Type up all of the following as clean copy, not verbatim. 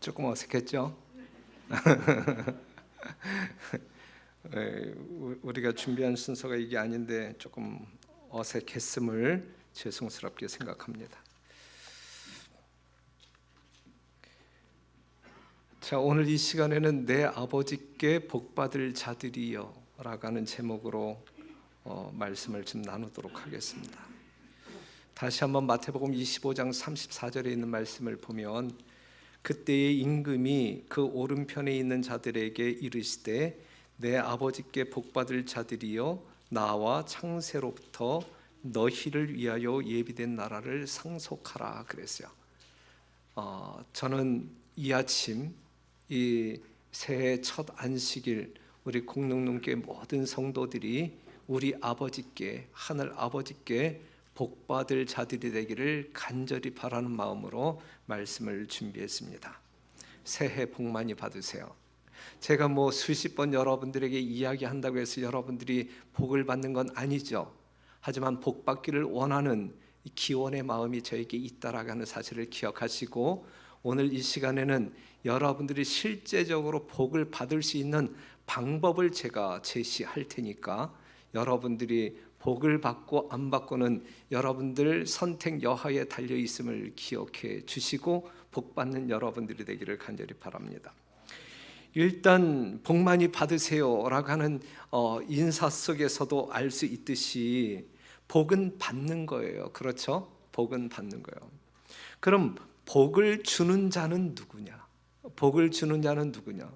조금 어색했죠? 우리가 준비한 순서가 이게 아닌데 조금 어색했음을 죄송스럽게 생각합니다. 자, 오늘 이 시간에는 내 아버지께 복받을 자들이여 라고 하는 제목으로 말씀을 좀 나누도록 하겠습니다. 다시 한번 마태복음 25장 34절에 있는 말씀을 보면, 그때의 임금이 그 오른편에 있는 자들에게 이르시되 내 아버지께 복받을 자들이여 나와 창세로부터 너희를 위하여 예비된 나라를 상속하라 그랬어요. 저는 이 아침 이 새해 첫 안식일 우리 공동농교회 모든 성도들이 우리 아버지께, 하늘 아버지께 복받을 자들이 되기를 간절히 바라는 마음으로 말씀을 준비했습니다. 새해 복 많이 받으세요. 제가 수십 번 여러분들에게 이야기한다고 해서 여러분들이 복을 받는 건 아니죠. 하지만 복 받기를 원하는 기원의 마음이 저에게 있다라고 하는 사실을 기억하시고, 오늘 이 시간에는 여러분들이 실제적으로 복을 받을 수 있는 방법을 제가 제시할 테니까 여러분들이 복을 받고 안 받고는 여러분들 선택 여하에 달려 있음을 기억해 주시고 복 받는 여러분들이 되기를 간절히 바랍니다. 일단 복 많이 받으세요라고 하는 인사 속에서도 알 수 있듯이 복은 받는 거예요. 그렇죠? 복은 받는 거예요. 그럼 복을 주는 자는 누구냐? 복을 주는 자는 누구냐?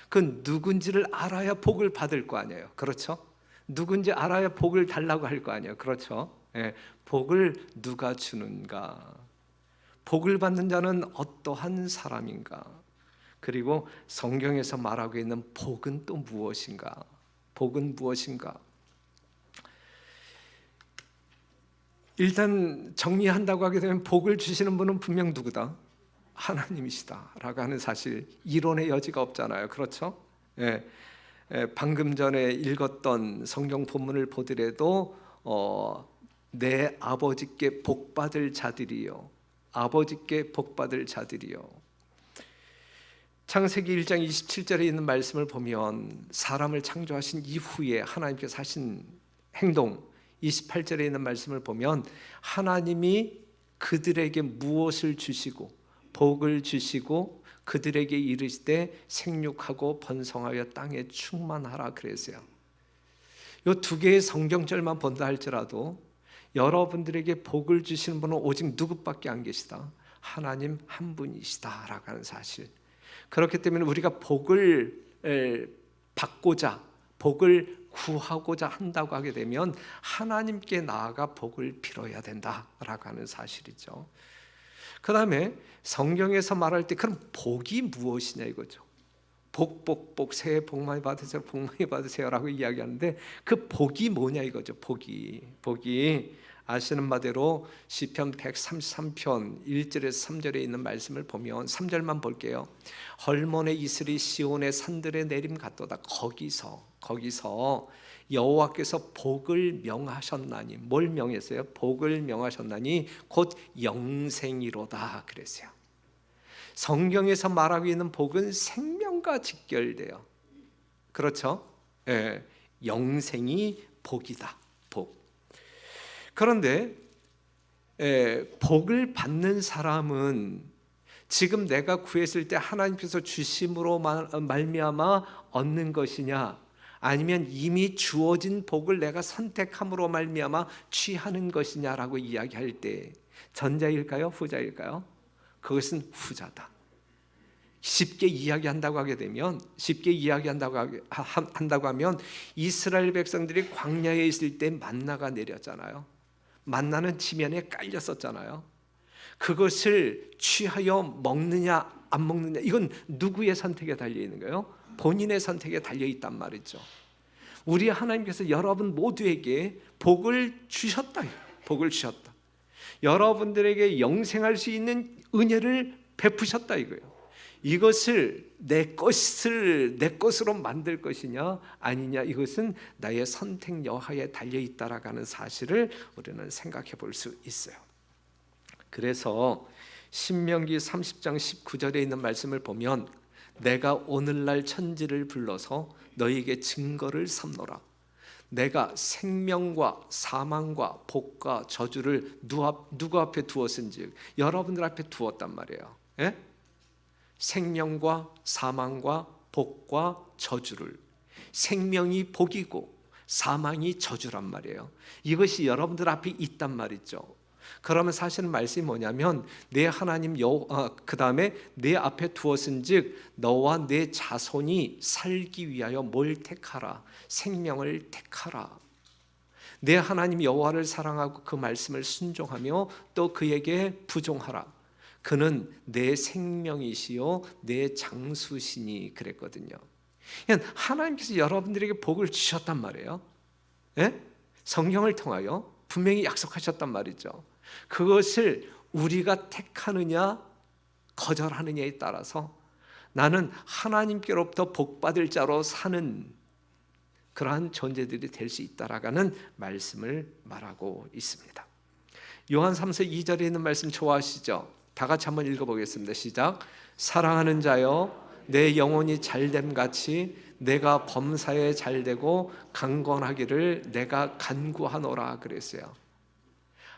그 누군지를 알아야 복을 받을 거 아니에요. 그렇죠? 누군지 알아야 복을 달라고 할 거 아니에요. 그렇죠? 복을 누가 주는가? 복을 받는 자는 어떠한 사람인가? 그리고 성경에서 말하고 있는 복은 또 무엇인가? 복은 무엇인가? 일단 정리한다고 하게 되면 복을 주시는 분은 분명 누구다? 하나님이시다 라고 하는 사실, 이론의 여지가 없잖아요. 그렇죠? 방금 전에 읽었던 성경 본문을 보더라도 내 아버지께 복받을 자들이요, 아버지께 복받을 자들이요. 창세기 1장 27절에 있는 말씀을 보면 사람을 창조하신 이후에 하나님께서 하신 행동, 28절에 있는 말씀을 보면 하나님이 그들에게 무엇을 주시고 복을 주시고 그들에게 이르시되 생육하고 번성하여 땅에 충만하라 그랬어요. 이 두 개의 성경절만 본다 할지라도 여러분들에게 복을 주시는 분은 오직 누구밖에 안 계시다? 하나님 한 분이시다라고 하는 사실. 그렇기 때문에 우리가 복을 받고자, 복을 구하고자 한다고 하게 되면 하나님께 나아가 복을 빌어야 된다라고 하는 사실이죠. 그 다음에 성경에서 말할 때 그럼 복이 무엇이냐 이거죠. 복, 새해 복 많이 받으세요, 복 많이 받으세요라고 이야기하는데 그 복이 뭐냐 이거죠. 복이 아시는 바대로 시편 133편 1절에서 3절에 있는 말씀을 보면 3절만 볼게요. 헐몬의 이슬이 시온의 산들에 내림 같도다. 거기서 여호와께서 복을 명하셨나니, 뭘 명했어요? 복을 명하셨나니 곧 영생이로다 그랬어요. 성경에서 말하고 있는 복은 생명과 직결돼요. 그렇죠? 영생이 복이다. 복. 그런데 복을 받는 사람은 지금 내가 구했을 때 하나님께서 주심으로 말미암아 얻는 것이냐, 아니면 이미 주어진 복을 내가 선택함으로 말미암아 취하는 것이냐라고 이야기할 때 전자일까요? 후자일까요? 그것은 후자다. 쉽게 이야기한다고 하면 이스라엘 백성들이 광야에 있을 때 만나가 내렸잖아요. 만나는 지면에 깔렸었잖아요. 그것을 취하여 먹느냐 안 먹느냐, 이건 누구의 선택에 달려 있는 거예요? 본인의 선택에 달려 있단 말이죠. 우리 하나님께서 여러분 모두에게 복을 주셨다. 여러분들에게 영생할 수 있는 은혜를 베푸셨다 이거예요. 이것을 내 것으로 만들 것이냐 아니냐, 이것은 나의 선택 여하에 달려 있다라는 사실을 우리는 생각해 볼 수 있어요. 그래서 신명기 30장 19절에 있는 말씀을 보면 내가 오늘날 천지를 불러서 너희에게 증거를 삼노라. 내가 생명과 사망과 복과 저주를 누구 앞에 두었은지 여러분들 앞에 두었단 말이에요. 예? 생명과 사망과 복과 저주를. 생명이 복이고 사망이 저주란 말이에요. 이것이 여러분들 앞에 있단 말이죠. 그러면 사실은 말씀이 뭐냐면 내 하나님 그 다음에 내 앞에 두었은즉 너와 내 자손이 살기 위하여 뭘 택하라? 생명을 택하라. 내 하나님 여호와를 사랑하고 그 말씀을 순종하며 또 그에게 부종하라. 그는 내 생명이시요 내 장수시니 그랬거든요. 하나님께서 여러분들에게 복을 주셨단 말이에요. 예? 성경을 통하여 분명히 약속하셨단 말이죠. 그것을 우리가 택하느냐 거절하느냐에 따라서 나는 하나님께로부터 복받을 자로 사는 그러한 존재들이 될 수 있다라는 말씀을 말하고 있습니다. 요한 3서 2절에 있는 말씀 좋아하시죠? 다 같이 한번 읽어보겠습니다. 시작. 사랑하는 자여 내 영혼이 잘됨 같이 내가 범사에 잘되고 강건하기를 내가 간구하노라 그랬어요.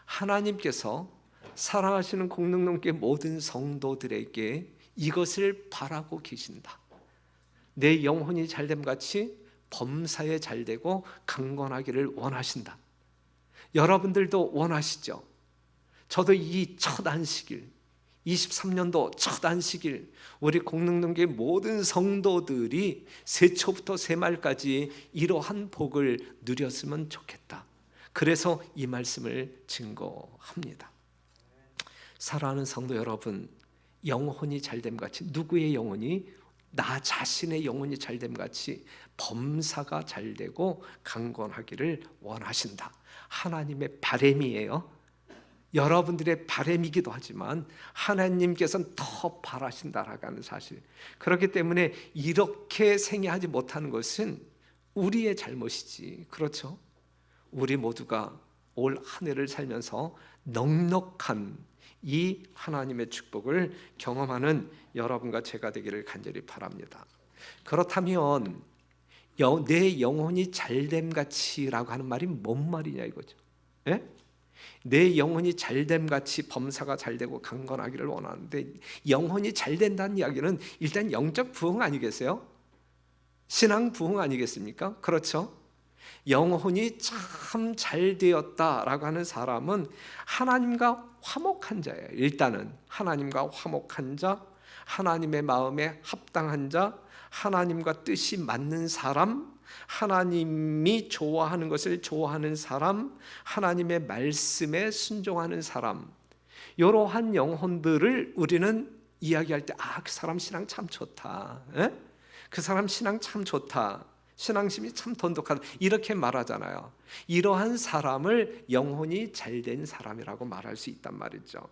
하나님께서 사랑하시는 공동체 모든 성도들에게 이것을 바라고 계신다. 내 영혼이 잘됨 같이 범사에 잘되고 강건하기를 원하신다. 여러분들도 원하시죠? 저도 이 첫 안식일 23년도 첫 안식일 우리 공동체 모든 성도들이 새초부터 새말까지 이러한 복을 누렸으면 좋겠다. 그래서 이 말씀을 증거합니다. 사랑하는 성도 여러분, 영혼이 잘됨 같이 누구의 영혼이? 나 자신의 영혼이 잘됨 같이 범사가 잘되고 강건하기를 원하신다. 하나님의 바람이에요. 여러분들의 바람이기도 하지만 하나님께서는 더 바라신다라는 사실. 그렇기 때문에 이렇게 생애하지 못하는 것은 우리의 잘못이지. 그렇죠? 우리 모두가 올 한 해를 살면서 넉넉한 이 하나님의 축복을 경험하는 여러분과 제가 되기를 간절히 바랍니다. 그렇다면 내 영혼이 잘됨같이라고 하는 말이 뭔 말이냐 이거죠. 예? 내 영혼이 잘됨같이 범사가 잘되고 강건하기를 원하는데 영혼이 잘된다는 이야기는 일단 영적 부흥 아니겠어요? 신앙 부흥 아니겠습니까? 그렇죠? 영혼이 참 잘되었다라고 하는 사람은 하나님과 화목한 자예요. 일단은 하나님과 화목한 자, 하나님의 마음에 합당한 자, 하나님과 뜻이 맞는 사람, 하나님이 좋아하는 것을 좋아하는 사람, 하나님의 말씀에 순종하는 사람, 이러한 영혼들을 우리는 이야기할 때 그 사람 신앙 참 좋다. 에? 그 사람 신앙 참 좋다. 신앙심이 참 돈독하다. 이렇게 말하잖아요. 이러한 사람을 영혼이 잘된 사람이라고 말할 수 있단 말이죠.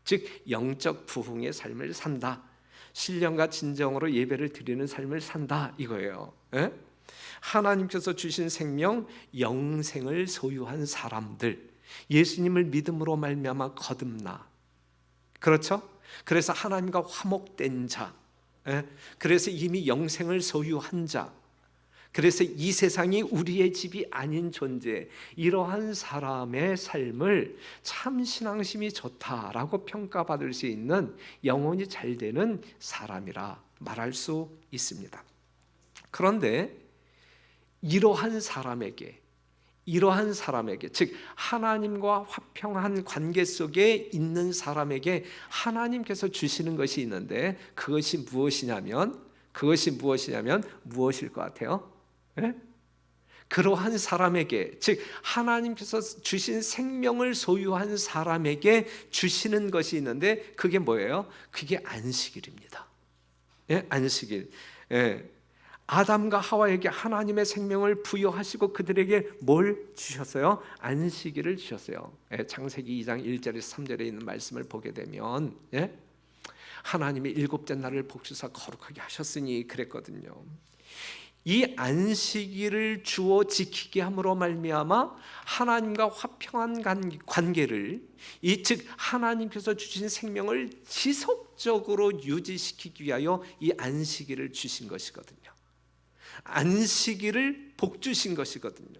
즉 영적 부흥의 삶을 산다. 신령과 진정으로 예배를 드리는 삶을 산다 이거예요. 에? 하나님께서 주신 생명, 영생을 소유한 사람들, 예수님을 믿음으로 말미암아 거듭나. 그렇죠? 그래서 하나님과 화목된 자, 그래서 이미 영생을 소유한 자, 그래서 이 세상이 우리의 집이 아닌 존재, 이러한 사람의 삶을 참 신앙심이 좋다라고 평가받을 수 있는 영혼이 잘 되는 사람이라 말할 수 있습니다. 그런데 이러한 사람에게, 즉 하나님과 화평한 관계 속에 있는 사람에게 하나님께서 주시는 것이 있는데 그것이 무엇이냐면 무엇일 것 같아요? 네? 그러한 사람에게, 즉 하나님께서 주신 생명을 소유한 사람에게 주시는 것이 있는데 그게 뭐예요? 그게 안식일입니다. 예? 안식일. 예. 아담과 하와에게 하나님의 생명을 부여하시고 그들에게 뭘 주셨어요? 안식일을 주셨어요. 예. 창세기 2장 1절에서 3절에 있는 말씀을 보게 되면 하나님이 일곱째 날을 복주사 거룩하게 하셨으니 그랬거든요. 이 안식일을 주어 지키게 함으로 말미암아 하나님과 화평한 관계를, 즉 하나님께서 주신 생명을 지속적으로 유지시키기 위하여 이 안식일을 주신 것이거든요. 안식일을 복 주신 것이거든요.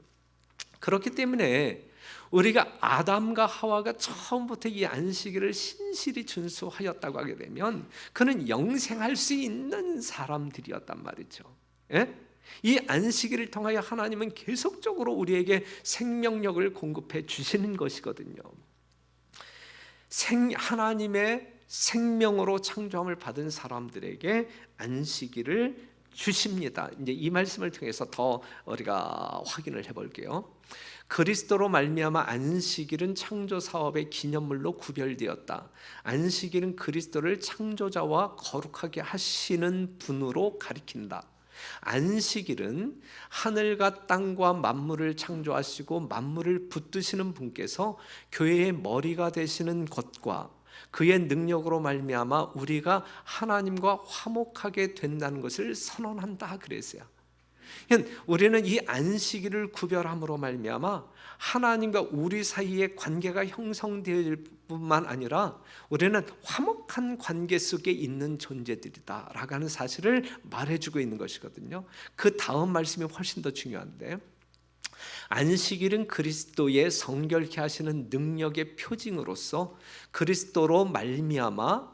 그렇기 때문에 우리가 아담과 하와가 처음부터 이 안식일을 신실히 준수하였다고 하게 되면 그는 영생할 수 있는 사람들이었단 말이죠. 예? 이 안식일을 통하여 하나님은 계속적으로 우리에게 생명력을 공급해 주시는 것이거든요. 하나님의 생명으로 창조함을 받은 사람들에게 안식일을 주십니다. 이제 이 말씀을 통해서 더 우리가 확인을 해볼게요. 그리스도로 말미암아 안식일은 창조 사업의 기념물로 구별되었다. 안식일은 그리스도를 창조자와 거룩하게 하시는 분으로 가리킨다. 안식일은 하늘과 땅과 만물을 창조하시고 만물을 붙드시는 분께서 교회의 머리가 되시는 것과 그의 능력으로 말미암아 우리가 하나님과 화목하게 된다는 것을 선언한다 그랬어요. 우리는 이 안식일을 구별함으로 말미암아 하나님과 우리 사이의 관계가 형성될 뿐만 아니라 우리는 화목한 관계 속에 있는 존재들이다라고 하는 사실을 말해주고 있는 것이거든요. 그 다음 말씀이 훨씬 더 중요한데, 안식일은 그리스도의 성결케 하시는 능력의 표징으로서 그리스도로 말미암아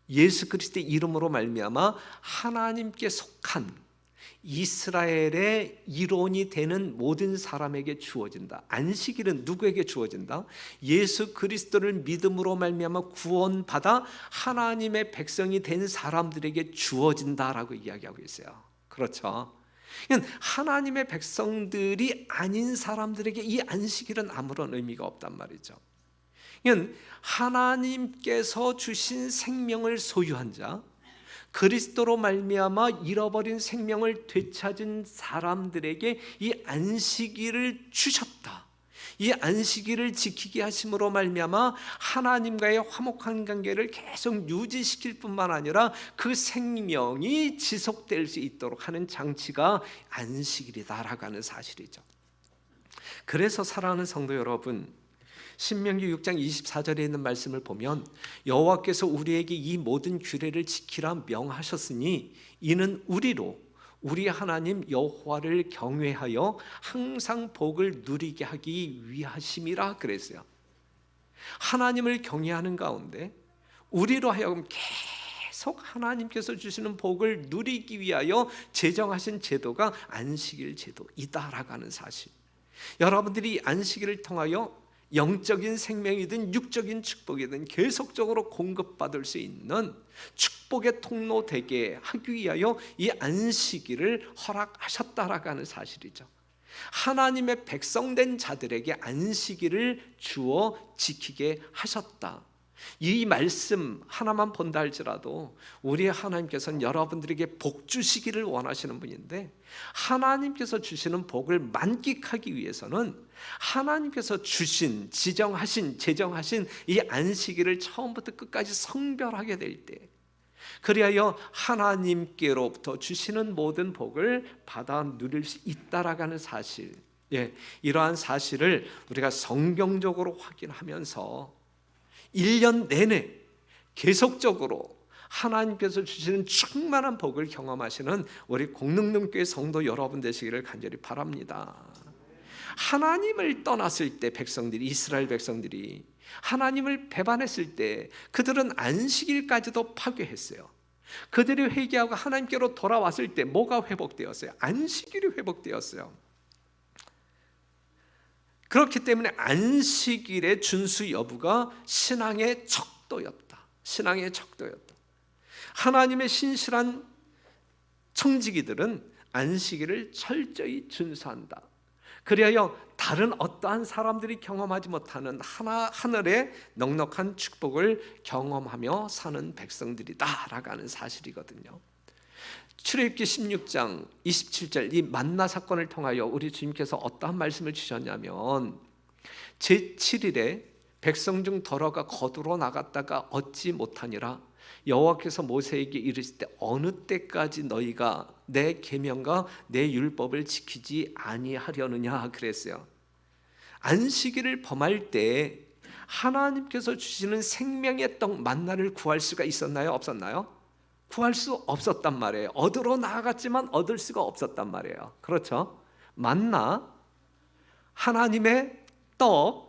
예수 그리스도의 이름으로 말미암아 하나님께 속한 이스라엘의 일원이 되는 모든 사람에게 주어진다. 안식일은 누구에게 주어진다? 예수 그리스도를 믿음으로 말미암아 구원받아 하나님의 백성이 된 사람들에게 주어진다라고 이야기하고 있어요. 그렇죠? 하나님의 백성들이 아닌 사람들에게 이 안식일은 아무런 의미가 없단 말이죠. 하나님께서 주신 생명을 소유한 자, 그리스도로 말미암아 잃어버린 생명을 되찾은 사람들에게 이 안식일을 주셨다. 이 안식일을 지키게 하심으로 말미암아 하나님과의 화목한 관계를 계속 유지시킬 뿐만 아니라 그 생명이 지속될 수 있도록 하는 장치가 안식일이다라고 하는 사실이죠. 그래서 사랑하는 성도 여러분, 신명기 6장 24절에 있는 말씀을 보면 여호와께서 우리에게 이 모든 규례를 지키라 명하셨으니 이는 우리 하나님 여호와를 경외하여 항상 복을 누리게 하기 위하심이라 그랬어요. 하나님을 경외하는 가운데 우리로 하여금 계속 하나님께서 주시는 복을 누리기 위하여 제정하신 제도가 안식일 제도이다라고 하는 사실. 여러분들이 안식일을 통하여 영적인 생명이든 육적인 축복이든 계속적으로 공급받을 수 있는 축복의 통로 되게 하기 위하여 이 안식일을 허락하셨다라고 하는 사실이죠. 하나님의 백성된 자들에게 안식일을 주어 지키게 하셨다. 이 말씀 하나만 본다 할지라도 우리 하나님께서는 여러분들에게 복 주시기를 원하시는 분인데, 하나님께서 주시는 복을 만끽하기 위해서는 하나님께서 주신 제정하신 이 안식일을 처음부터 끝까지 성별하게 될 때, 그리하여 하나님께로부터 주시는 모든 복을 받아 누릴 수 있다라는 사실, 이러한 사실을 우리가 성경적으로 확인하면서 1년 내내 계속적으로 하나님께서 주시는 충만한 복을 경험하시는 우리 공능능교회 성도 여러분 되시기를 간절히 바랍니다. 하나님을 떠났을 때 이스라엘 백성들이 하나님을 배반했을 때 그들은 안식일까지도 파괴했어요. 그들이 회개하고 하나님께로 돌아왔을 때 뭐가 회복되었어요? 안식일이 회복되었어요. 그렇기 때문에 안식일의 준수 여부가 신앙의 척도였다. 하나님의 신실한 청지기들은 안식일을 철저히 준수한다. 그리하여 다른 어떠한 사람들이 경험하지 못하는 하늘의 넉넉한 축복을 경험하며 사는 백성들이다라고 하는 사실이거든요. 출애굽기 16장 27절 이 만나 사건을 통하여 우리 주님께서 어떠한 말씀을 주셨냐면, 제7일에 백성 중 더러가 거두러 나갔다가 얻지 못하니라. 여호와께서 모세에게 이르실 때 어느 때까지 너희가 내 계명과 내 율법을 지키지 아니하려느냐 그랬어요. 안식일을 범할 때 하나님께서 주시는 생명의 떡 만나를 구할 수가 있었나요? 없었나요? 구할 수 없었단 말이에요. 얻으러 나아갔지만 얻을 수가 없었단 말이에요. 그렇죠? 만나, 하나님의 떡,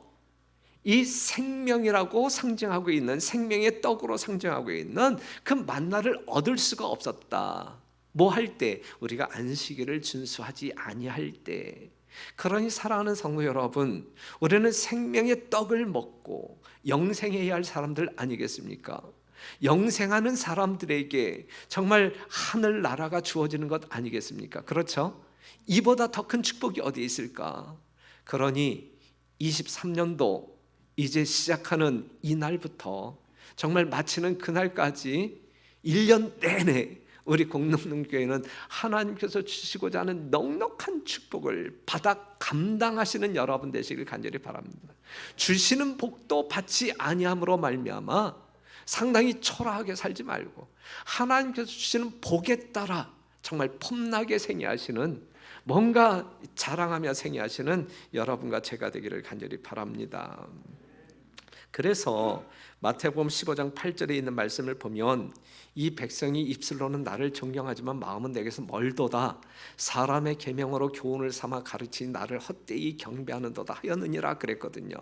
이 생명이라고 상징하고 있는, 생명의 떡으로 상징하고 있는 그 만나를 얻을 수가 없었다. 뭐 할 때? 우리가 안식일을 준수하지 아니할 때. 그러니 사랑하는 성도 여러분, 우리는 생명의 떡을 먹고 영생해야 할 사람들 아니겠습니까? 영생하는 사람들에게 정말 하늘 나라가 주어지는 것 아니겠습니까? 그렇죠? 이보다 더 큰 축복이 어디 있을까? 그러니 23년도 이제 시작하는 이날부터 정말 마치는 그날까지 1년 내내 우리 공동농교회는 하나님께서 주시고자 하는 넉넉한 축복을 받아 감당하시는 여러분 되시길 간절히 바랍니다. 주시는 복도 받지 아니함으로 말미암아 상당히 초라하게 살지 말고 하나님께서 주시는 복에 따라 정말 폼나게 생애하시는, 뭔가 자랑하며 생애하시는 여러분과 제가 되기를 간절히 바랍니다. 그래서 마태복음 15장 8절에 있는 말씀을 보면 이 백성이 입술로는 나를 존경하지만 마음은 내게서 멀도다. 사람의 계명으로 교훈을 삼아 가르치니 나를 헛되이 경배하는도다 하였느니라 그랬거든요.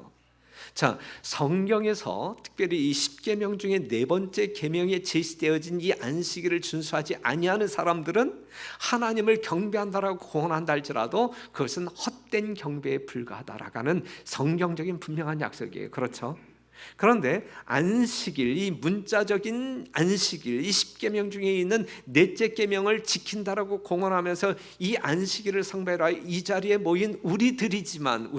자, 성경에서 특별히 이 10계명 중에 네 번째 계명에 제시되어진 이 안식일을 준수하지 아니하는 사람들은 하나님을 경배한다라고 공언한다 할지라도 그것은 헛된 경배에 불과하다라고 하는 성경적인 분명한 약속이에요. 그렇죠? 그런데 안식일, 이 문자적인 안식일, 이 10계명 중에 있는 넷째 계명을 지킨다라고 공언하면서 이 안식일을 상배하여 이 자리에 모인 우리들이지만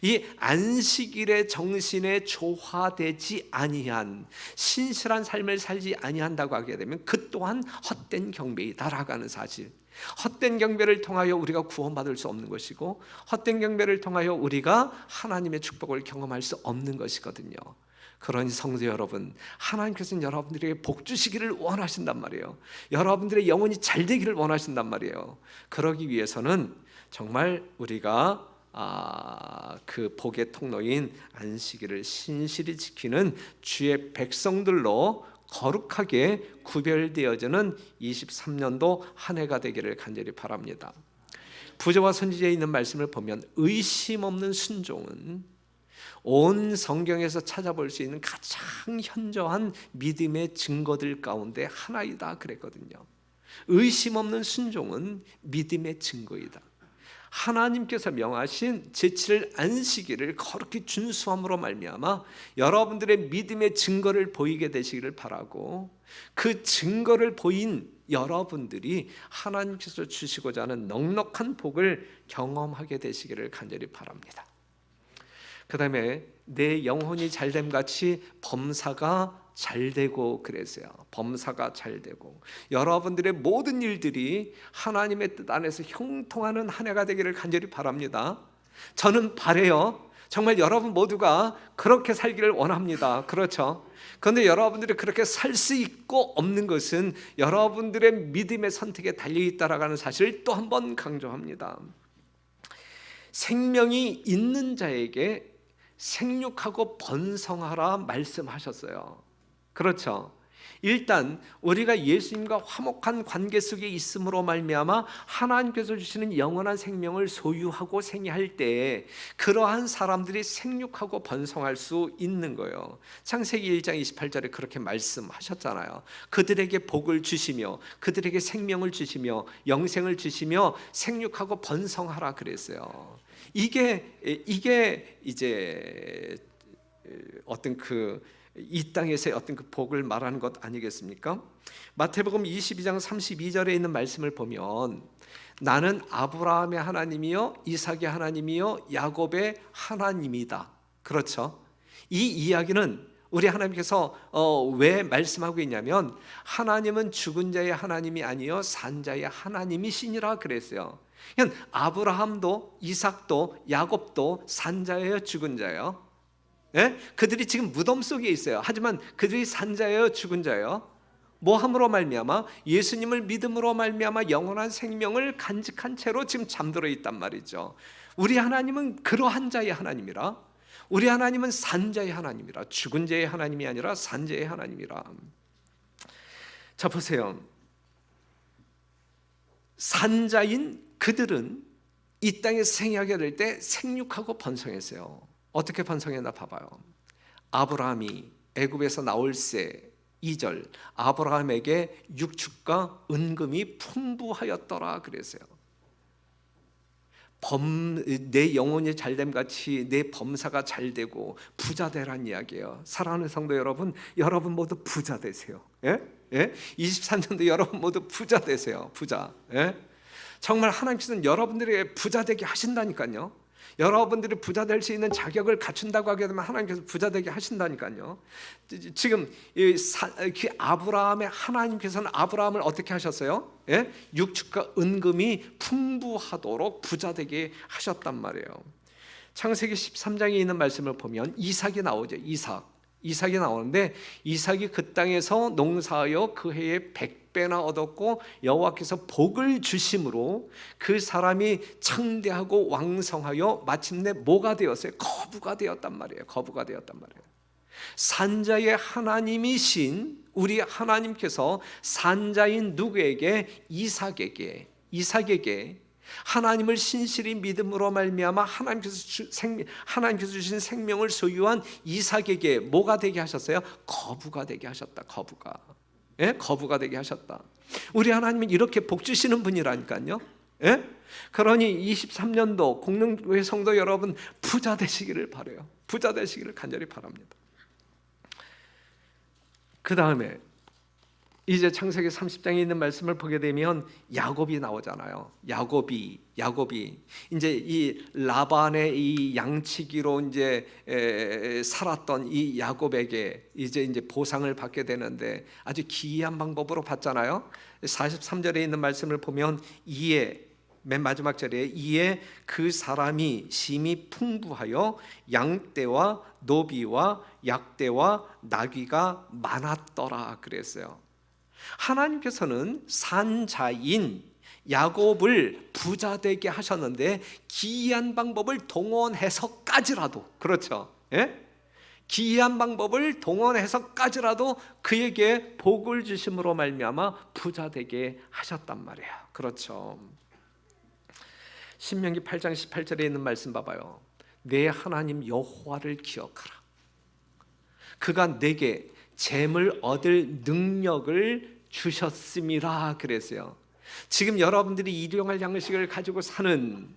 이 안식일의 정신에 조화되지 아니한 신실한 삶을 살지 아니한다고 하게 되면 그 또한 헛된 경배이다라고 하는 사실, 헛된 경배를 통하여 우리가 구원받을 수 없는 것이고 헛된 경배를 통하여 우리가 하나님의 축복을 경험할 수 없는 것이거든요. 그러니 성도 여러분, 하나님께서는 여러분들에게 복 주시기를 원하신단 말이에요. 여러분들의 영혼이 잘 되기를 원하신단 말이에요. 그러기 위해서는 정말 우리가 그 복의 통로인 안식일을 신실히 지키는 주의 백성들로 거룩하게 구별되어지는 23년도 한 해가 되기를 간절히 바랍니다. 부조와 선지자에 있는 말씀을 보면 의심 없는 순종은 온 성경에서 찾아볼 수 있는 가장 현저한 믿음의 증거들 가운데 하나이다 그랬거든요. 의심 없는 순종은 믿음의 증거이다. 하나님께서 명하신 제7일 안식일을 거룩히 준수함으로 말미암아 여러분들의 믿음의 증거를 보이게 되시기를 바라고, 그 증거를 보인 여러분들이 하나님께서 주시고자 하는 넉넉한 복을 경험하게 되시기를 간절히 바랍니다. 그 다음에 내 영혼이 잘됨 같이 범사가 잘되고 그랬어요. 범사가 잘되고 여러분들의 모든 일들이 하나님의 뜻 안에서 형통하는 한 해가 되기를 간절히 바랍니다. 저는 바래요. 정말 여러분 모두가 그렇게 살기를 원합니다. 그렇죠? 그런데 여러분들이 그렇게 살 수 있고 없는 것은 여러분들의 믿음의 선택에 달려있다라고 하는 사실을 또 한 번 강조합니다. 생명이 있는 자에게 생육하고 번성하라 말씀하셨어요. 그렇죠? 일단 우리가 예수님과 화목한 관계 속에 있음으로 말미암아 하나님께서 주시는 영원한 생명을 소유하고 생애할 때 그러한 사람들이 생육하고 번성할 수 있는 거예요. 창세기 1장 28절에 그렇게 말씀하셨잖아요. 그들에게 복을 주시며 그들에게 생명을 주시며 영생을 주시며 생육하고 번성하라 그랬어요. 이게 이제 어떤 이 땅에서의 어떤 그 복을 말하는 것 아니겠습니까? 마태복음 22장 32절에 있는 말씀을 보면 나는 아브라함의 하나님이요 이삭의 하나님이요 야곱의 하나님이다. 그렇죠? 이 이야기는 우리 하나님께서 왜 말씀하고 있냐면 하나님은 죽은 자의 하나님이 아니요 산 자의 하나님이시니라 그랬어요. 아브라함도 이삭도 야곱도 산 자예요 죽은 자예요? 예? 그들이 지금 무덤 속에 있어요. 하지만 그들이 산 자예요, 죽은 자예요? 뭐 함으로 말미암아? 예수님을 믿음으로 말미암아 영원한 생명을 간직한 채로 지금 잠들어 있단 말이죠. 우리 하나님은 그러한 자의 하나님이라. 우리 하나님은 산 자의 하나님이라. 죽은 자의 하나님이 아니라 산 자의 하나님이라. 자, 보세요. 산 자인 그들은 이 땅에 생하게 될 때 생육하고 번성했어요. 어떻게 번성했나 봐봐요. 아브라함이 애굽에서 나올 새 2절, 아브라함에게 육축과 은금이 풍부하였더라 그랬어요. 내 영혼이 잘됨 같이 내 범사가 잘되고 부자 되란 이야기예요. 사랑하는 성도 여러분, 여러분 모두 부자 되세요. 예? 예? 23년도 여러분 모두 부자 되세요. 부자. 예? 정말 하나님께서는 여러분들에게 부자 되게 하신다니까요. 여러분들이 부자 될 수 있는 자격을 갖춘다고 하게 되면 하나님께서 부자 되게 하신다니까요. 지금 아브라함의 하나님께서는 아브라함을 어떻게 하셨어요? 예? 육축과 은금이 풍부하도록 부자 되게 하셨단 말이에요. 창세기 13장에 있는 말씀을 보면 이삭이 나오죠. 이삭이 나오는데 이삭이 그 땅에서 농사하여 그 해에 100배나 얻었고 여호와께서 복을 주심으로 그 사람이 창대하고 왕성하여 마침내 뭐가 되었어요? 거부가 되었단 말이에요. 거부가 되었단 말이에요. 산자의 하나님이신 우리 하나님께서 산자인 누구에게? 이삭에게 하나님을 신실히 믿음으로 말미암아 하나님께서 주신 생명을 소유한 이삭에게 뭐가 되게 하셨어요? 거부가 되게 하셨다. 거부가. 예? 거부가 되게 하셨다. 우리 하나님은 이렇게 복 주시는 분이라니까요. 예? 그러니 23년도 공릉교회 성도 여러분 부자 되시기를 바라요. 부자 되시기를 간절히 바랍니다. 그 다음에 이제 창세기 30장에 있는 말씀을 보게 되면 야곱이 나오잖아요. 야곱이 이제 이 라반의 이 양치기로 이제 살았던 이 야곱에게 이제 보상을 받게 되는데 아주 기이한 방법으로 받잖아요. 43절에 있는 말씀을 보면 이에 맨 마지막 절에 이에 그 사람이 심히 풍부하여 양떼와 노비와 약떼와 나귀가 많았더라 그랬어요. 하나님께서는 산자인 야곱을 부자 되게 하셨는데 기이한 방법을 동원해서까지라도 그렇죠. 예? 기이한 방법을 동원해서까지라도 그에게 복을 주심으로 말미암아 부자 되게 하셨단 말이에요. 그렇죠. 신명기 8장 18절에 있는 말씀 봐봐요. 내 하나님 여호와를 기억하라. 그가 내게 재물 얻을 능력을 주셨음이라 그랬어요. 지금 여러분들이 일용할 양식을 가지고 사는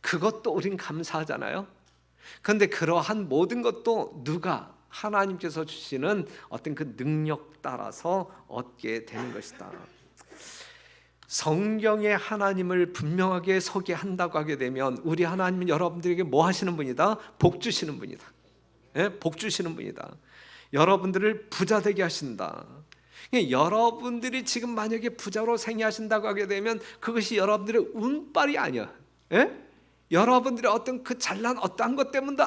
그것도 우린 감사하잖아요. 그런데 그러한 모든 것도 누가? 하나님께서 주시는 어떤 그 능력 따라서 얻게 되는 것이다. 성경에 하나님을 분명하게 소개한다고 하게 되면 우리 하나님은 여러분들에게 뭐 하시는 분이다? 복 주시는 분이다. 예? 복 주시는 분이다. 여러분들을 부자 되게 하신다. 여러분들이 지금 만약에 부자로 생애하신다고 하게 되면 그것이 여러분들의 운빨이 아니야. 예? 여러분들의 어떤 그 잘난 어떠한 것 때문도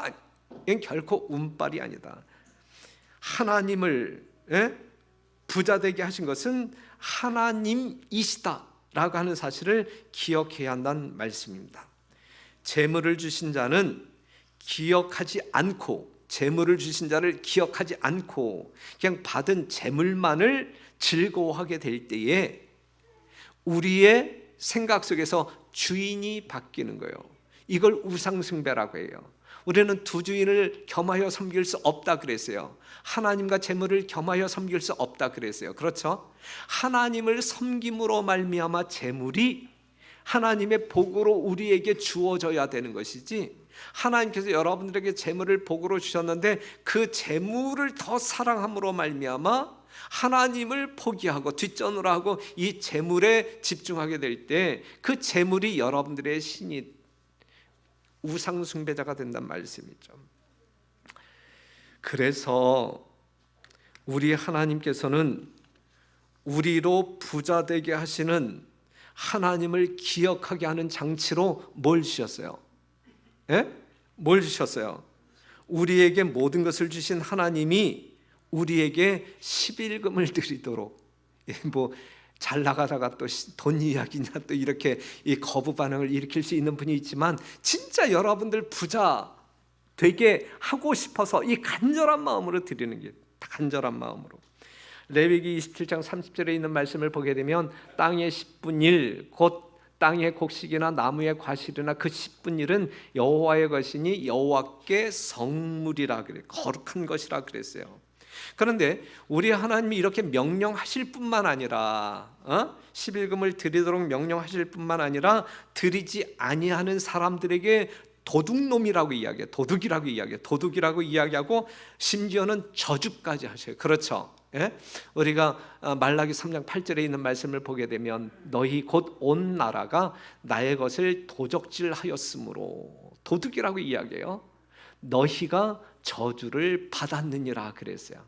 결코 운빨이 아니다. 하나님을 부자 되게 하신 것은 하나님이시다라고 하는 사실을 기억해야 한다는 말씀입니다. 재물을 주신 자는 기억하지 않고 재물을 주신 자를 기억하지 않고 그냥 받은 재물만을 즐거워하게 될 때에 우리의 생각 속에서 주인이 바뀌는 거예요. 이걸 우상숭배라고 해요. 우리는 두 주인을 겸하여 섬길 수 없다 그랬어요. 하나님과 재물을 겸하여 섬길 수 없다 그랬어요. 그렇죠? 하나님을 섬김으로 말미암아 재물이 하나님의 복으로 우리에게 주어져야 되는 것이지, 하나님께서 여러분들에게 재물을 복으로 주셨는데 그 재물을 더 사랑함으로 말미암아 하나님을 포기하고 뒷전으로 하고 이 재물에 집중하게 될 때 그 재물이 여러분들의 신이 우상 숭배자가 된다는 말씀이죠. 그래서 우리 하나님께서는 우리로 부자 되게 하시는 하나님을 기억하게 하는 장치로 뭘 주셨어요? 예? 뭘 주셨어요? 우리에게 모든 것을 주신 하나님이 우리에게 11금을 드리도록, 잘 나가다가 또 돈 이야기냐 또 이렇게 이 거부 반응을 일으킬 수 있는 분이 있지만, 진짜 여러분들 부자 되게 하고 싶어서 이 간절한 마음으로 드리는 게, 간절한 마음으로. 레위기 27장 30절에 있는 말씀을 보게 되면 땅의 10분 1, 곧 땅의 곡식이나 나무의 과실이나 그 10분 1은 여호와의 것이니 여호와께 성물이라 그래, 거룩한 것이라 그랬어요. 그런데 우리 하나님이 이렇게 명령하실 뿐만 아니라 11금을 드리도록 명령하실 뿐만 아니라 드리지 아니하는 사람들에게 도둑놈이라고 이야기해요. 도둑이라고 이야기하고 심지어는 저주까지 하셔요. 그렇죠? 예? 우리가 말라기 3장 8절에 있는 말씀을 보게 되면 너희 곧 온 나라가 나의 것을 도적질하였으므로, 도둑이라고 이야기해요. 너희가 저주를 받았느니라 그랬어요.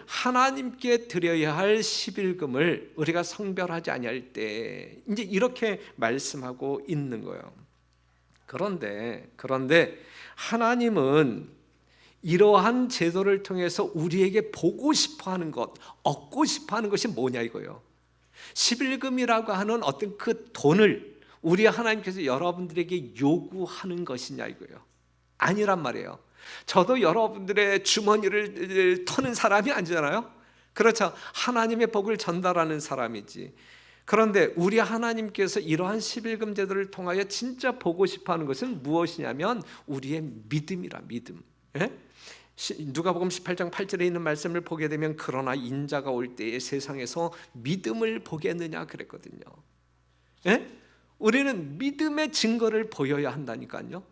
하나님께 드려야 할 11금을 우리가 성별하지 아니할 때 이제 이렇게 말씀하고 있는 거예요. 그런데 하나님은 이러한 제도를 통해서 우리에게 보고 싶어하는 것, 얻고 싶어하는 것이 뭐냐 이거예요. 11금이라고 하는 어떤 그 돈을 우리 하나님께서 여러분들에게 요구하는 것이냐 이거예요. 아니란 말이에요. 저도 여러분들의 주머니를 터는 사람이 아니잖아요. 그렇죠? 하나님의 복을 전달하는 사람이지. 그런데 우리 하나님께서 이러한 11금 제도를 통하여 진짜 보고 싶어하는 것은 무엇이냐면 우리의 믿음이라, 믿음. 예? 누가복음 18장 8절에 있는 말씀을 보게 되면 그러나 인자가 올 때에 세상에서 믿음을 보겠느냐 그랬거든요. 예? 우리는 믿음의 증거를 보여야 한다니까요.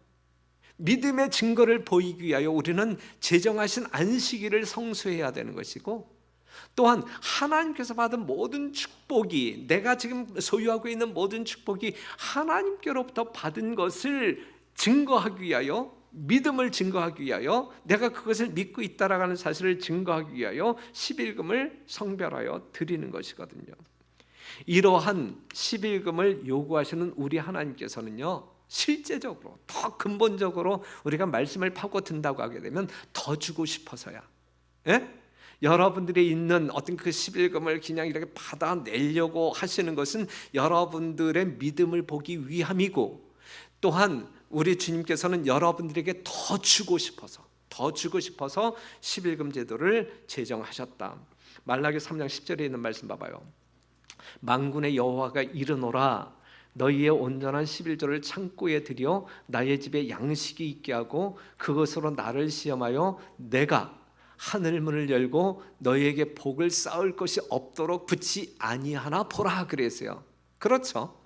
믿음의 증거를 보이기 위하여 우리는 제정하신 안식일을 성수해야 되는 것이고, 또한 하나님께서 받은 모든 축복이, 내가 지금 소유하고 있는 모든 축복이 하나님께로부터 받은 것을 증거하기 위하여, 믿음을 증거하기 위하여, 내가 그것을 믿고 있다라는 사실을 증거하기 위하여 11금을 성별하여 드리는 것이거든요. 이러한 11금을 요구하시는 우리 하나님께서는요, 실제적으로 더 근본적으로 우리가 말씀을 파고 든다고 하게 되면 더 주고 싶어서야. 예? 여러분들이 있는 어떤 그 11금을 그냥 이렇게 받아내려고 하시는 것은 여러분들의 믿음을 보기 위함이고, 또한 우리 주님께서는 여러분들에게 더 주고 싶어서 11금 제도를 제정하셨다. 말라기 3장 10절에 있는 말씀 봐봐요. 만군의 여호와가 이르노라, 너희의 온전한 11조를 창고에 들여 나의 집에 양식이 있게 하고 그것으로 나를 시험하여 내가 하늘문을 열고 너희에게 복을 쌓을 것이 없도록 붙지 아니하나 보라 그랬어요. 그렇죠?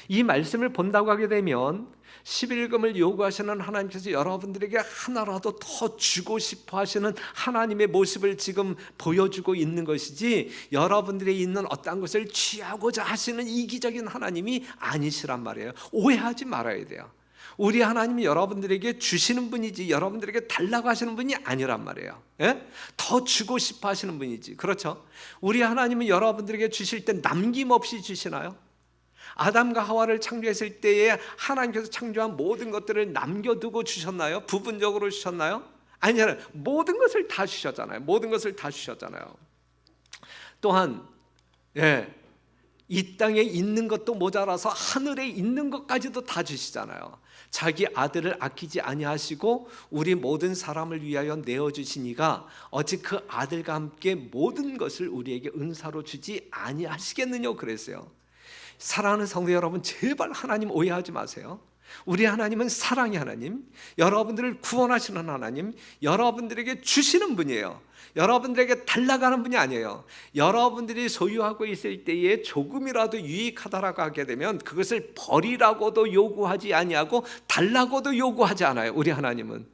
이 말씀을 본다고 하게 되면 11금을 요구하시는 하나님께서 여러분들에게 하나라도 더 주고 싶어 하시는 하나님의 모습을 지금 보여주고 있는 것이지, 여러분들이 있는 어떤 것을 취하고자 하시는 이기적인 하나님이 아니시란 말이에요. 오해하지 말아야 돼요. 우리 하나님이 여러분들에게 주시는 분이지 여러분들에게 달라고 하시는 분이 아니란 말이에요. 예? 더 주고 싶어 하시는 분이지. 그렇죠? 우리 하나님은 여러분들에게 주실 때 남김없이 주시나요? 아담과 하와를 창조했을 때에 하나님께서 창조한 모든 것들을 남겨두고 주셨나요? 부분적으로 주셨나요? 아니잖아요. 모든 것을 다 주셨잖아요. 또한 이 땅에 있는 것도 모자라서 하늘에 있는 것까지도 다 주시잖아요. 자기 아들을 아끼지 아니하시고 우리 모든 사람을 위하여 내어주시니가 어찌 그 아들과 함께 모든 것을 우리에게 은사로 주지 아니하시겠느냐 그랬어요. 사랑하는 성도 여러분, 제발 하나님 오해하지 마세요. 우리 하나님은 사랑의 하나님, 여러분들을 구원하시는 하나님, 여러분들에게 주시는 분이에요. 여러분들에게 달라가는 분이 아니에요. 여러분들이 소유하고 있을 때에 조금이라도 유익하다라고 하게 되면 그것을 버리라고도 요구하지 아니하고 달라고도 요구하지 않아요. 우리 하나님은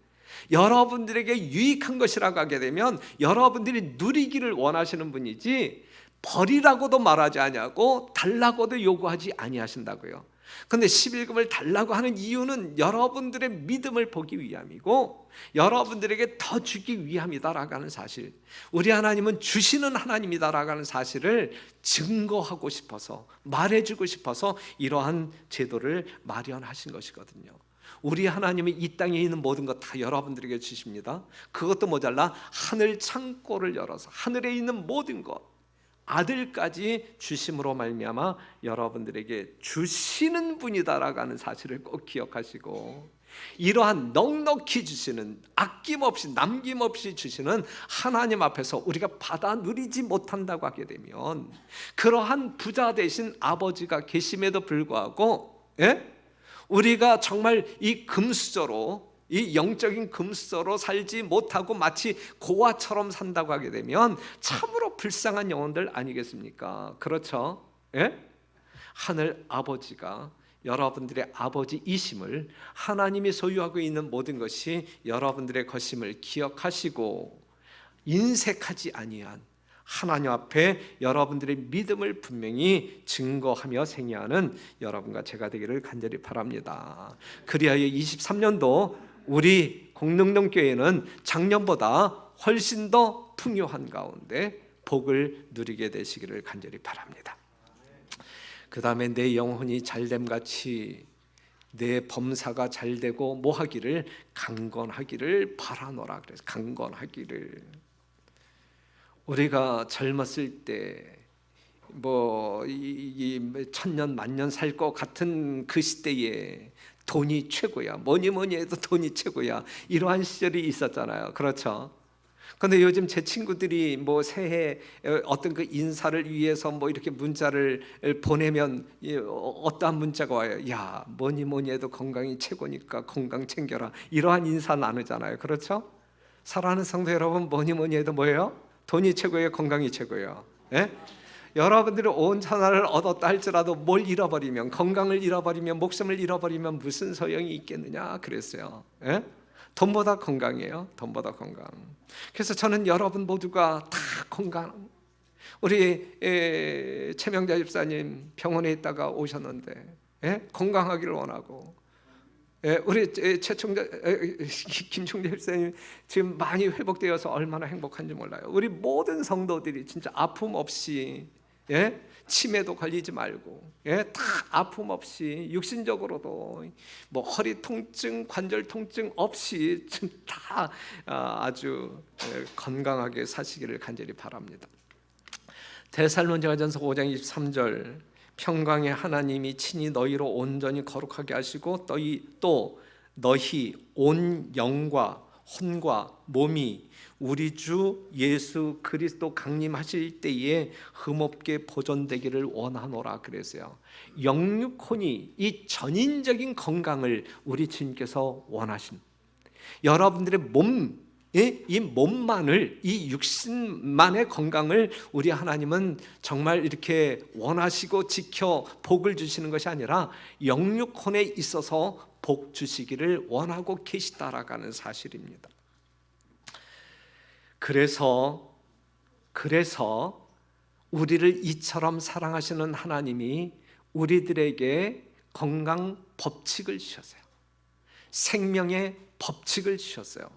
여러분들에게 유익한 것이라고 하게 되면 여러분들이 누리기를 원하시는 분이지, 버리라고도 말하지 아니하고 달라고도 요구하지 아니하신다고요. 그런데 11금을 달라고 하는 이유는 여러분들의 믿음을 보기 위함이고 여러분들에게 더 주기 위함이다라고 하는 사실, 우리 하나님은 주시는 하나님이다라고 하는 사실을 증거하고 싶어서, 말해주고 싶어서 이러한 제도를 마련하신 것이거든요. 우리 하나님이 이 땅에 있는 모든 것 다 여러분들에게 주십니다. 그것도 모자라 하늘 창고를 열어서 하늘에 있는 모든 것, 아들까지 주심으로 말미암아 여러분들에게 주시는 분이다라고 하는 사실을 꼭 기억하시고, 이러한 넉넉히 주시는, 아낌없이 남김없이 주시는 하나님 앞에서 우리가 받아 누리지 못한다고 하게 되면, 그러한 부자 되신 아버지가 계심에도 불구하고 우리가 정말 이 금수저로, 이 영적인 금수저로 살지 못하고 마치 고아처럼 산다고 하게 되면 참으로 불쌍한 영혼들 아니겠습니까? 그렇죠? 하늘 아버지가 여러분들의 아버지이심을, 하나님이 소유하고 있는 모든 것이 여러분들의 것임을 기억하시고 인색하지 아니한 하나님 앞에 여러분들의 믿음을 분명히 증거하며 생애하는 여러분과 제가 되기를 간절히 바랍니다. 그리하여 23년도 우리 공능동교회는 작년보다 훨씬 더 풍요한 가운데 복을 누리게 되시기를 간절히 바랍니다. 그 다음에 내 영혼이 잘됨같이 내 범사가 잘되고 뭐하기를 강건하기를 바라노라. 그래서 강건하기를, 우리가 젊었을 때 이 천년 만년 살 것 같은 그 시대에 돈이 최고야, 뭐니 해도 돈이 최고야, 이러한 시절이 있었잖아요. 그렇죠? 근데 요즘 제 친구들이 새해 어떤 그 인사를 위해서 이렇게 문자를 보내면 어떠한 문자가 와요. 야, 뭐니 해도 건강이 최고니까 건강 챙겨라, 이러한 인사 나누잖아요. 그렇죠? 사랑하는 성도 여러분, 뭐니 해도 뭐예요? 돈이 최고예요, 건강이 최고예요? 여러분들이 온 천하를 얻었다 할지라도 뭘 잃어버리면, 건강을 잃어버리면, 목숨을 잃어버리면 무슨 소용이 있겠느냐 그랬어요. 돈보다 건강이에요. 돈보다 건강. 그래서 저는 여러분 모두가 다 건강, 우리 최명자 집사님 병원에 있다가 오셨는데 건강하기를 원하고, 우리 최총자 김총재 집사님 지금 많이 회복되어서 얼마나 행복한지 몰라요. 우리 모든 성도들이 진짜 아픔 없이, 치매도 걸리지 말고, 다 아픔 없이 육신적으로도 허리 통증, 관절 통증 없이 다 아주 건강하게 사시기를 간절히 바랍니다. 데살로니가전서 5장 23절, 평강의 하나님이 친히 너희로 온전히 거룩하게 하시고 또 너희 온 영과 혼과 몸이 우리 주 예수 그리스도 강림하실 때에 흠없게 보존되기를 원하노라 그랬어요. 영육혼이 이 전인적인 건강을 우리 주님께서 원하신, 여러분들의 몸, 이 몸만을, 이 육신만의 건강을 우리 하나님은 정말 이렇게 원하시고 지켜 복을 주시는 것이 아니라 영육혼에 있어서 복 주시기를 원하고 계시다라는 사실입니다. 그래서 우리를 이처럼 사랑하시는 하나님이 우리들에게 건강 법칙을 주셨어요. 생명의 법칙을 주셨어요.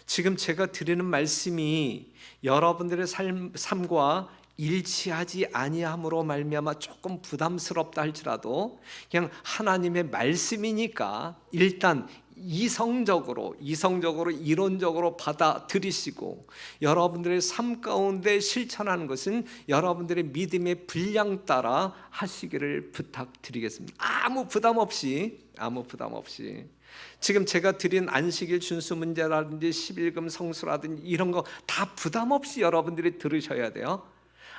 지금 제가 드리는 말씀이 여러분들의 삶과 일치하지 아니함으로 말미암아 조금 부담스럽다 할지라도 그냥 하나님의 말씀이니까 일단 이성적으로 이론적으로 받아들이시고 여러분들의 삶 가운데 실천하는 것은 여러분들의 믿음의 분량 따라 하시기를 부탁드리겠습니다. 아무 부담 없이 지금 제가 드린 안식일 준수 문제라든지 11금 성수라든지 이런 거 다 부담 없이 여러분들이 들으셔야 돼요.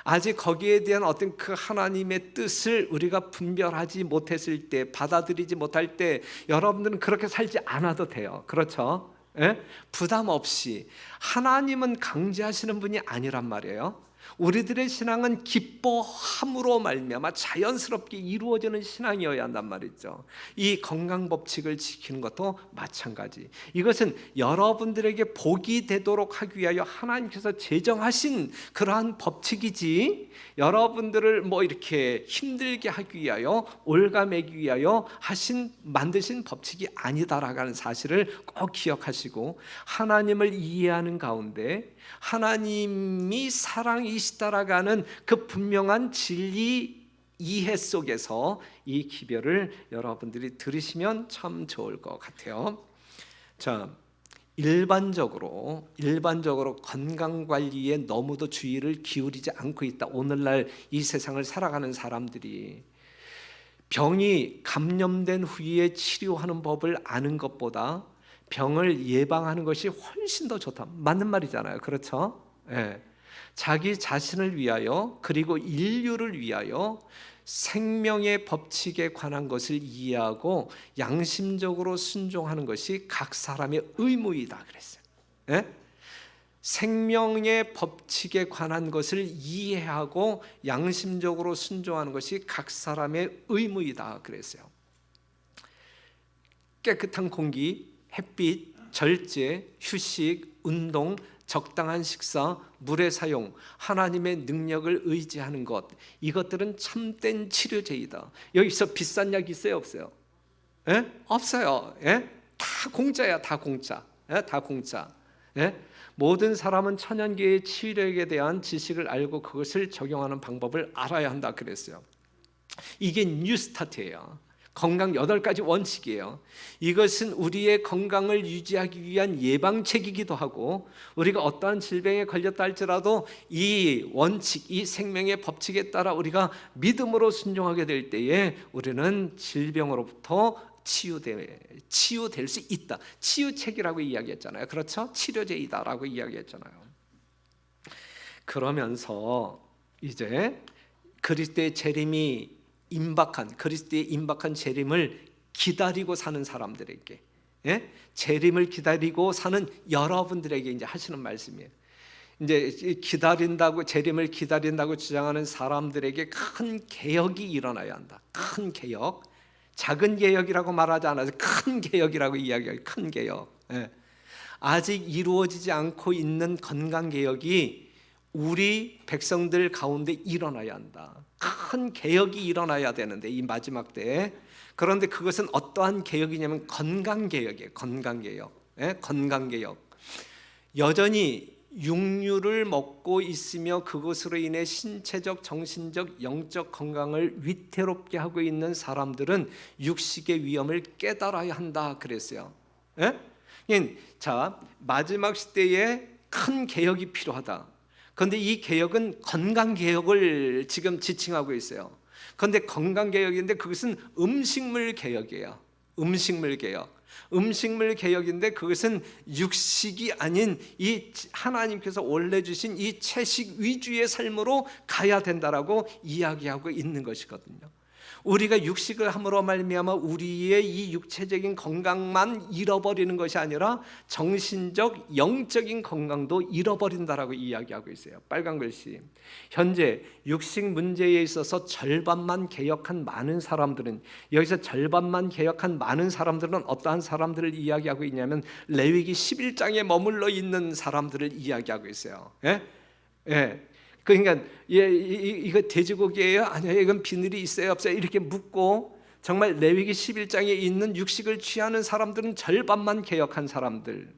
아직 거기에 대한 어떤 그 하나님의 뜻을 우리가 분별하지 못했을 때, 받아들이지 못할 때 여러분들은 그렇게 살지 않아도 돼요. 그렇죠? 부담 없이. 하나님은 강제하시는 분이 아니란 말이에요. 우리들의 신앙은 기뻐함으로 말미암아 자연스럽게 이루어지는 신앙이어야 한단 말이죠. 이 건강 법칙을 지키는 것도 마찬가지. 이것은 여러분들에게 복이 되도록 하기 위하여 하나님께서 제정하신 그러한 법칙이지, 여러분들을 이렇게 힘들게 하기 위하여, 올가매기 위하여 만드신 법칙이 아니다라는 사실을 꼭 기억하시고, 하나님을 이해하는 가운데 하나님이 사랑이시다라는 그 분명한 진리 이해 속에서 이 기별을 여러분들이 들으시면 참 좋을 것 같아요. 자, 일반적으로 건강 관리에 너무도 주의를 기울이지 않고 있다. 오늘날 이 세상을 살아가는 사람들이 병이 감염된 후에 치료하는 법을 아는 것보다 병을 예방하는 것이 훨씬 더 좋다. 맞는 말이잖아요. 그렇죠? 예. 자기 자신을 위하여 그리고 인류를 위하여 생명의 법칙에 관한 것을 이해하고 양심적으로 순종하는 것이 각 사람의 의무이다 그랬어요. 예? 생명의 법칙에 관한 것을 이해하고 양심적으로 순종하는 것이 각 사람의 의무이다 그랬어요. 깨끗한 공기, 햇빛, 절제, 휴식, 운동, 적당한 식사, 물의 사용, 하나님의 능력을 의지하는 것, 이것들은 참된 치료제이다. 여기서 비싼 약 있어요, 없어요? 예? 없어요. 예? 다 공짜야, 다 공짜. 예? 다 공짜. 예? 모든 사람은 천연계의 치료에 대한 지식을 알고 그것을 적용하는 방법을 알아야 한다 그랬어요. 이게 뉴스타트예요. 건강 8가지 원칙이에요. 이것은 우리의 건강을 유지하기 위한 예방책이기도 하고 우리가 어떠한 질병에 걸렸다 할지라도 이 원칙, 이 생명의 법칙에 따라 우리가 믿음으로 순종하게 될 때에 우리는 질병으로부터 치유될 수 있다. 치유책이라고 이야기했잖아요. 그렇죠? 치료제이다라고 이야기했잖아요. 그러면서 이제 그리스도의 재림이 그리스도의 임박한 재림을 기다리고 사는 사람들에게, 예? 재림을 기다리고 사는 여러분들에게 이제 하시는 말씀이에요. 이제 재림을 기다린다고 주장하는 사람들에게 큰 개혁이 일어나야 한다. 큰 개혁, 작은 개혁이라고 말하지 않아서 큰 개혁이라고 이야기해요. 큰 개혁. 예. 아직 이루어지지 않고 있는 건강 개혁이 우리 백성들 가운데 일어나야 한다. 큰 개혁이 일어나야 되는데 이 마지막 때에. 그런데 그것은 어떠한 개혁이냐면 건강 개혁이에요. 건강 개혁. 예? 건강 개혁. 여전히 육류를 먹고 있으며 그것으로 인해 신체적, 정신적, 영적 건강을 위태롭게 하고 있는 사람들은 육식의 위험을 깨달아야 한다 그랬어요. 예? 자, 마지막 시대에 큰 개혁이 필요하다. 그런데 이 개혁은 건강개혁을 지금 지칭하고 있어요. 그런데 건강개혁인데 그것은 음식물 개혁이에요. 음식물 개혁. 음식물 개혁인데 그것은 육식이 아닌 이 하나님께서 원래 주신 이 채식 위주의 삶으로 가야 된다라고 이야기하고 있는 것이거든요. 우리가 육식을 함으로 말미암아 우리의 이 육체적인 건강만 잃어버리는 것이 아니라 정신적, 영적인 건강도 잃어버린다라고 이야기하고 있어요. 빨간 글씨. 현재 육식 문제에 있어서 절반만 개혁한 많은 사람들은, 여기서 절반만 개혁한 많은 사람들은 어떠한 사람들을 이야기하고 있냐면 레위기 11장에 머물러 있는 사람들을 이야기하고 있어요. 예? 예. 그러니까 이거 돼지고기예요? 아니요, 이건 비늘이 있어요, 없어요? 이렇게 묻고 정말 레위기 11장에 있는 육식을 취하는 사람들은 절반만 개혁한 사람들.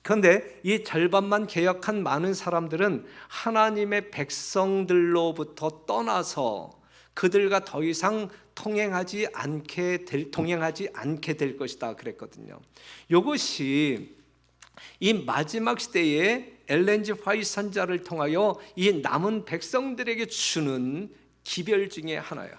그런데 이 절반만 개혁한 많은 사람들은 하나님의 백성들로부터 떠나서 그들과 더 이상 동행하지 않게 될 것이다 그랬거든요. 이것이 이 마지막 시대에 엘렌 G 화이트 선자를 통하여 이 남은 백성들에게 주는 기별 중에 하나야.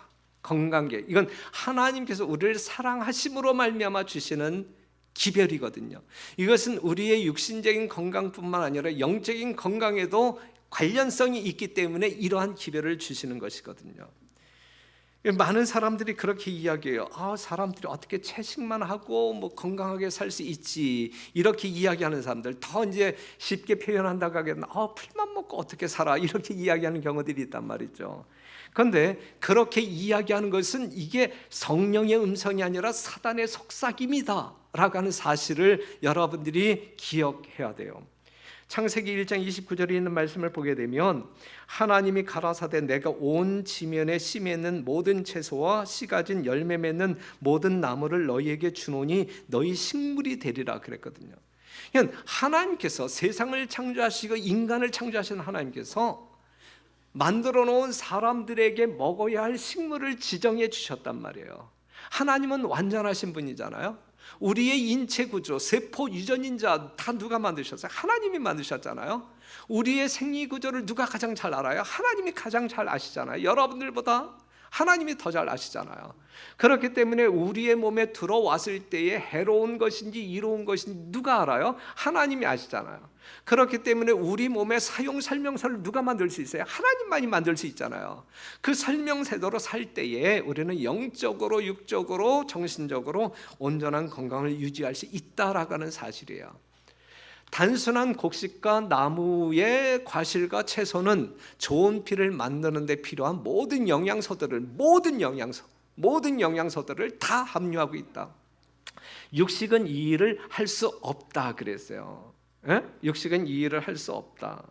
건강계. 이건 하나님께서 우리를 사랑하심으로 말미암아 주시는 기별이거든요. 이것은 우리의 육신적인 건강뿐만 아니라 영적인 건강에도 관련성이 있기 때문에 이러한 기별을 주시는 것이거든요. 많은 사람들이 그렇게 이야기해요. 사람들이 어떻게 채식만 하고 뭐 건강하게 살 수 있지, 이렇게 이야기하는 사람들. 더 이제 쉽게 표현한다고 하기에는 풀만 먹고 어떻게 살아, 이렇게 이야기하는 경우들이 있단 말이죠. 그런데 그렇게 이야기하는 것은 이게 성령의 음성이 아니라 사단의 속삭임이다 라고 하는 사실을 여러분들이 기억해야 돼요. 창세기 1장 29절에 있는 말씀을 보게 되면 하나님이 가라사대 내가 온 지면에 씨 맺는 모든 채소와 씨 가진 열매 맺는 모든 나무를 너희에게 주노니 너희 식물이 되리라 그랬거든요. 하나님께서 세상을 창조하시고 인간을 창조하신 하나님께서 만들어 놓은 사람들에게 먹어야 할 식물을 지정해 주셨단 말이에요. 하나님은 완전하신 분이잖아요. 우리의 인체 구조, 세포 유전인자 다 누가 만드셨어요? 하나님이 만드셨잖아요. 우리의 생리 구조를 누가 가장 잘 알아요? 하나님이 가장 잘 아시잖아요. 여러분들보다 하나님이 더 잘 아시잖아요. 그렇기 때문에 우리의 몸에 들어왔을 때에 해로운 것인지 이로운 것인지 누가 알아요? 하나님이 아시잖아요. 그렇기 때문에 우리 몸의 사용 설명서를 누가 만들 수 있어요? 하나님만이 만들 수 있잖아요. 그 설명세대로 살 때에 우리는 영적으로, 육적으로, 정신적으로 온전한 건강을 유지할 수 있다라는 사실이에요. 단순한 곡식과 나무의 과실과 채소는 좋은 피를 만드는 데 필요한 모든 영양소들을 다 함유하고 있다. 육식은 이 일을 할 수 없다 그랬어요. 육식은 이 일을 할 수 없다.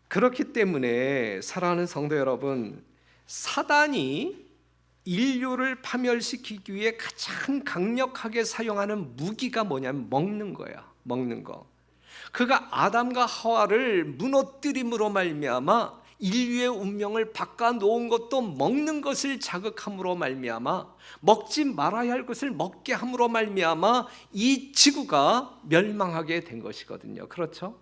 그렇기 때문에 사랑하는 성도 여러분, 사단이 인류를 파멸시키기 위해 가장 강력하게 사용하는 무기가 뭐냐면 먹는 거야. 먹는 거. 그가 아담과 하와를 무너뜨림으로 말미암아 인류의 운명을 바꿔놓은 것도 먹는 것을 자극함으로 말미암아, 먹지 말아야 할 것을 먹게 함으로 말미암아 이 지구가 멸망하게 된 것이거든요. 그렇죠?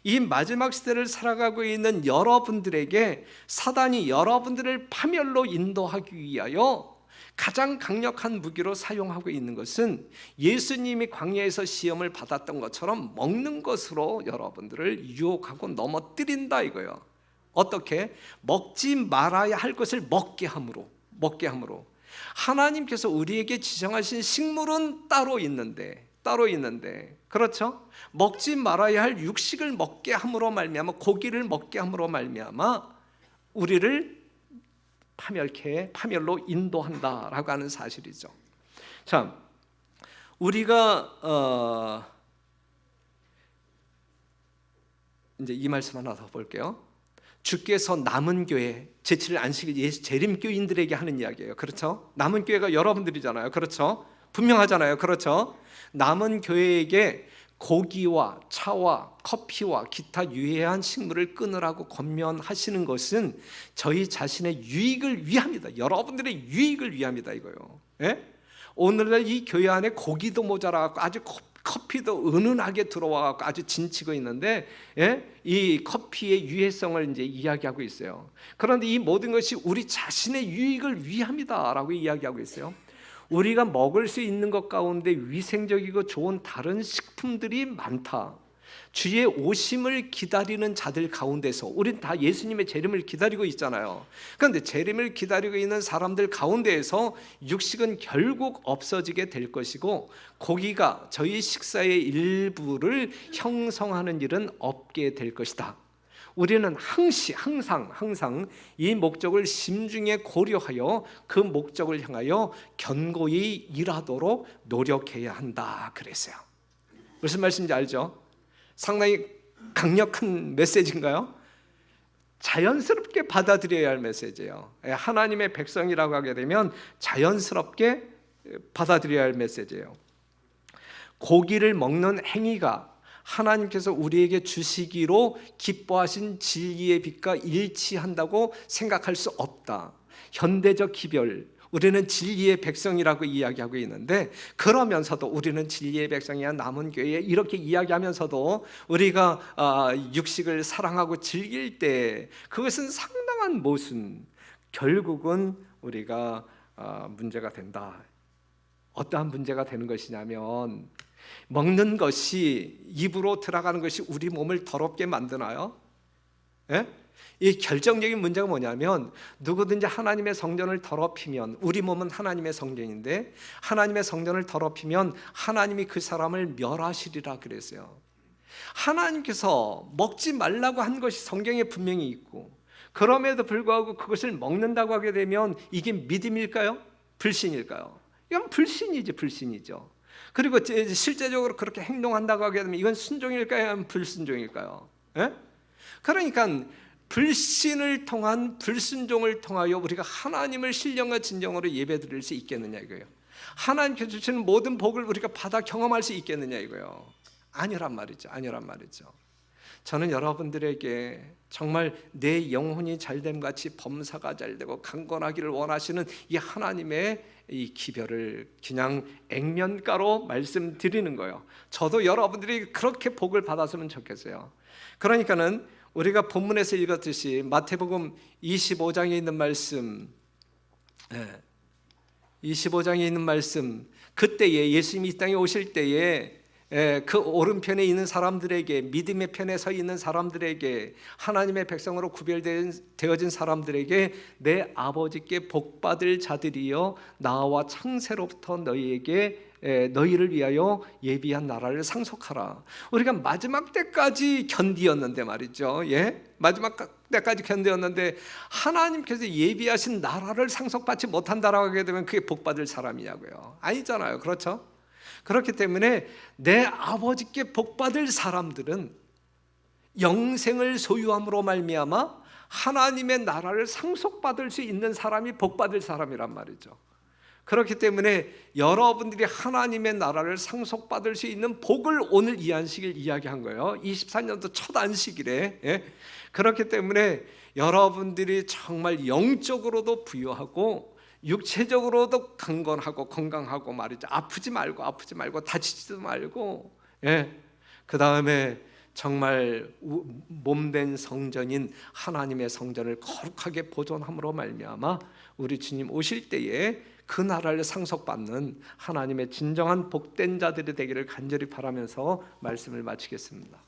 이 마지막 시대를 살아가고 있는 여러분들에게 사단이 여러분들을 파멸로 인도하기 위하여 가장 강력한 무기로 사용하고 있는 것은 예수님이 광야에서 시험을 받았던 것처럼 먹는 것으로 여러분들을 유혹하고 넘어뜨린다 이거예요. 어떻게? 먹지 말아야 할 것을 먹게 함으로. 하나님께서 우리에게 지정하신 식물은 따로 있는데 그렇죠? 먹지 말아야 할 육식을 먹게 함으로 말미암아, 고기를 먹게 함으로 말미암아 우리를 파멸로 인도한다라고 하는 사실이죠. 자, 우리가 이제 이 말씀 하나 더 볼게요. 주께서 남은 교회, 제7일 안식일 예수 재림교인들에게 하는 이야기예요. 그렇죠? 남은 교회가 여러분들이잖아요. 그렇죠? 분명하잖아요. 그렇죠? 남은 교회에게 고기와 차와 커피와 기타 유해한 식물을 끊으라고 권면하시는 것은 저희 자신의 유익을 위함이다. 여러분들의 유익을 위함이다 이거요. 예? 오늘날 이 교회 안에 고기도 모자라갖고 아주 커피도 은은하게 들어와갖고 아주 진치고 있는데, 예? 이 커피의 유해성을 이제 이야기하고 있어요. 그런데 이 모든 것이 우리 자신의 유익을 위함이다라고 이야기하고 있어요. 우리가 먹을 수 있는 것 가운데 위생적이고 좋은 다른 식품들이 많다. 주의 오심을 기다리는 자들 가운데서 우린 다 예수님의 재림을 기다리고 있잖아요. 그런데 재림을 기다리고 있는 사람들 가운데에서 육식은 결국 없어지게 될 것이고, 고기가 저희 식사의 일부를 형성하는 일은 없게 될 것이다. 우리는 항상 이 목적을 심중에 고려하여 그 목적을 향하여 견고히 일하도록 노력해야 한다 그랬어요. 무슨 말씀인지 알죠? 상당히 강력한 메시지인가요? 자연스럽게 받아들여야 할 메시지예요. 하나님의 백성이라고 하게 되면 자연스럽게 받아들여야 할 메시지예요. 고기를 먹는 행위가 하나님께서 우리에게 주시기로 기뻐하신 진리의 빛과 일치한다고 생각할 수 없다. 현대적 기별, 우리는 진리의 백성이라고 이야기하고 있는데, 그러면서도 우리는 진리의 백성이야 남은 교회 이렇게 이야기하면서도 우리가 육식을 사랑하고 즐길 때 그것은 상당한 모순, 결국은 우리가 문제가 된다. 어떠한 문제가 되는 것이냐면, 먹는 것이, 입으로 들어가는 것이 우리 몸을 더럽게 만드나요? 예? 이 결정적인 문제가 뭐냐면, 누구든지 하나님의 성전을 더럽히면, 우리 몸은 하나님의 성전인데 하나님의 성전을 더럽히면 하나님이 그 사람을 멸하시리라 그랬어요. 하나님께서 먹지 말라고 한 것이 성경에 분명히 있고, 그럼에도 불구하고 그것을 먹는다고 하게 되면 이게 믿음일까요? 불신일까요? 이건 불신이죠. 그리고 실제적으로 그렇게 행동한다고 하게 되면 이건 순종일까요? 아니면 불순종일까요? 예? 그러니까 불신을 통한 불순종을 통하여 우리가 하나님을 신령과 진정으로 예배드릴 수 있겠느냐 이거예요. 하나님께서 주시는 모든 복을 우리가 받아 경험할 수 있겠느냐 이거예요. 아니란 말이죠. 저는 여러분들에게 정말 내 영혼이 잘됨 같이 범사가 잘되고 강건하기를 원하시는 이 하나님의 이 기별을 그냥 액면가로 말씀드리는 거예요. 저도 여러분들이 그렇게 복을 받았으면 좋겠어요. 그러니까는 우리가 본문에서 읽었듯이 마태복음 25장에 있는 말씀, 25장에 있는 말씀, 그때에 예수님이 이 땅에 오실 때에 그 오른편에 있는 사람들에게, 믿음의 편에 서 있는 사람들에게, 하나님의 백성으로 구별되어진 사람들에게 내 아버지께 복받을 자들이여 나와 창세로부터 너희를 위하여 예비한 나라를 상속하라. 우리가 마지막 때까지 견디었는데 말이죠. 마지막 때까지 견디었는데 하나님께서 예비하신 나라를 상속받지 못한다라고 하게 되면 그게 복받을 사람이냐고요? 아니잖아요. 그렇죠? 그렇기 때문에 내 아버지께 복받을 사람들은 영생을 소유함으로 말미암아 하나님의 나라를 상속받을 수 있는 사람이 복받을 사람이란 말이죠. 그렇기 때문에 여러분들이 하나님의 나라를 상속받을 수 있는 복을 오늘 이 안식일 이야기한 거예요. 24년도 첫 안식일에. 그렇기 때문에 여러분들이 정말 영적으로도 부유하고 육체적으로도 강건하고 건강하고 말이죠. 아프지 말고 다치지도 말고, 그 다음에 정말 몸된 성전인 하나님의 성전을 거룩하게 보존함으로 말미암아 우리 주님 오실 때에 그 나라를 상속받는 하나님의 진정한 복된 자들이 되기를 간절히 바라면서 말씀을 마치겠습니다.